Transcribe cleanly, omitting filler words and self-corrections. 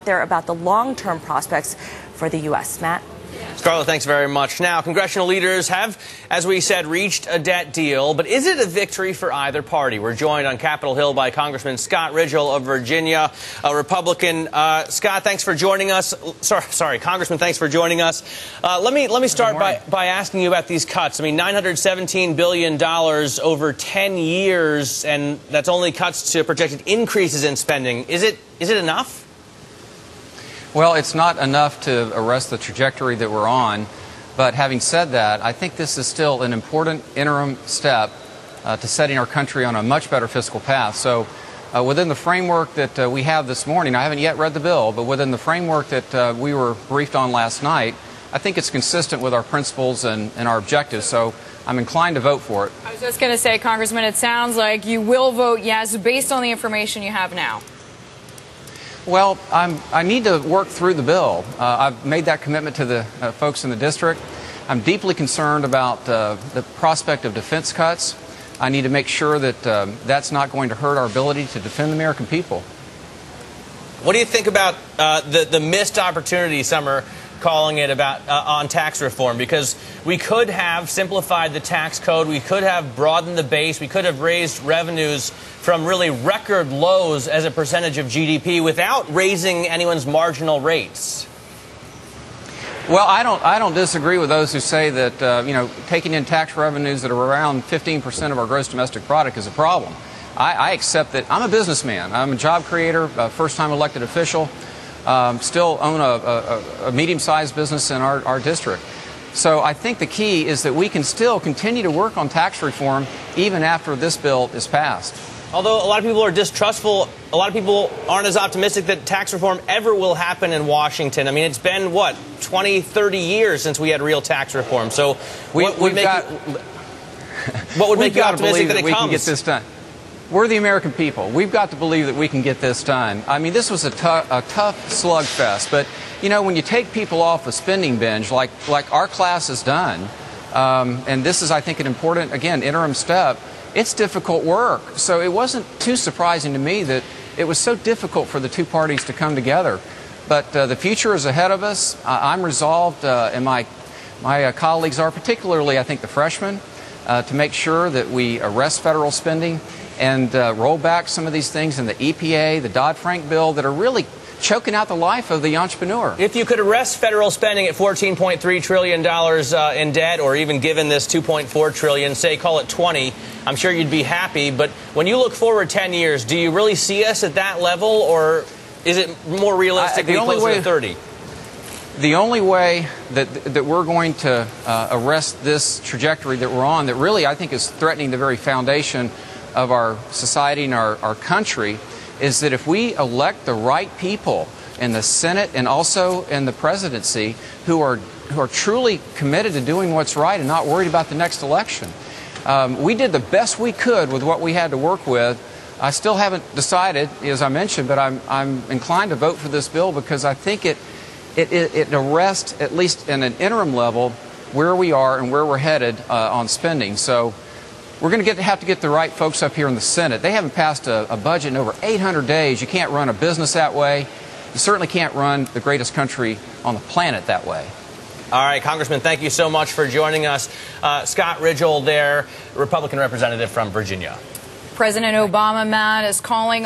there about the long-term prospects for the U.S. Matt? Scarlett, thanks very much. Now, congressional leaders have, as we said, reached a debt deal, but is it a victory for either party? We're joined on Capitol Hill by Congressman Scott Rigell of Virginia, a Republican. Scott, thanks for joining us. Sorry, Congressman, thanks for joining us. Let me start by asking you about these cuts. I mean, $917 billion over 10 years, and that's only cuts to projected increases in spending. Is it enough? Well, it's not enough to arrest the trajectory that we're on, but having said that, I think this is still an important interim step to setting our country on a much better fiscal path. So within the framework that we have this morning, I haven't yet read the bill, but within the framework that we were briefed on last night, I think it's consistent with our principles and our objectives, so I'm inclined to vote for it. I was just going to say, Congressman, it sounds like you will vote yes based on the information you have now. Well, I need to work through the bill. I've made that commitment to the folks in the district. I'm deeply concerned about the prospect of defense cuts. I need to make sure that that's not going to hurt our ability to defend the American people. What do you think about the missed opportunity, some are calling it, about on tax reform? Because we could have simplified the tax code, we could have broadened the base, we could have raised revenues from really record lows as a percentage of GDP without raising anyone's marginal rates. Well, I don't disagree with those who say that taking in tax revenues that are around 15% of our gross domestic product is a problem. I accept that. I'm a businessman. I'm a job creator, a first-time elected official. Still own a medium-sized business in our district. So I think the key is that we can still continue to work on tax reform even after this bill is passed. Although a lot of people are distrustful, a lot of people aren't as optimistic that tax reform ever will happen in Washington. I mean, it's been, what, 20, 30 years since we had real tax reform. So what would make you optimistic that it comes? We can get this done. We're the American people. We've got to believe that we can get this done. I mean, this was a tough slugfest. But, you know, when you take people off a spending binge, like our class has done, and this is, I think, an important, again, interim step, it's difficult work. So it wasn't too surprising to me that it was so difficult for the two parties to come together. But the future is ahead of us. I'm resolved, and my colleagues are, particularly, I think, the freshmen, to make sure that we arrest federal spending and roll back some of these things in the EPA, the Dodd-Frank bill, that are really choking out the life of the entrepreneur. If you could arrest federal spending at $14.3 trillion in debt, or even given this $2.4 trillion, say call it 20, I'm sure you'd be happy. But when you look forward 10 years, do you really see us at that level, or is it more realistically closer to 30? The only way that we're going to arrest this trajectory that we're on, that really I think is threatening the very foundation of our society and our country, is that if we elect the right people in the Senate and also in the presidency who are truly committed to doing what's right and not worried about the next election. We did the best we could with what we had to work with. I still haven't decided, as I mentioned, but I'm inclined to vote for this bill because I think it arrests, at least in an interim level, where we are and where we're headed on spending. So we're going to have to get the right folks up here in the Senate. They haven't passed a budget in over 800 days. You can't run a business that way. You certainly can't run the greatest country on the planet that way. All right, Congressman, thank you so much for joining us. Scott Rigell there, Republican representative from Virginia. President Obama, Matt, is calling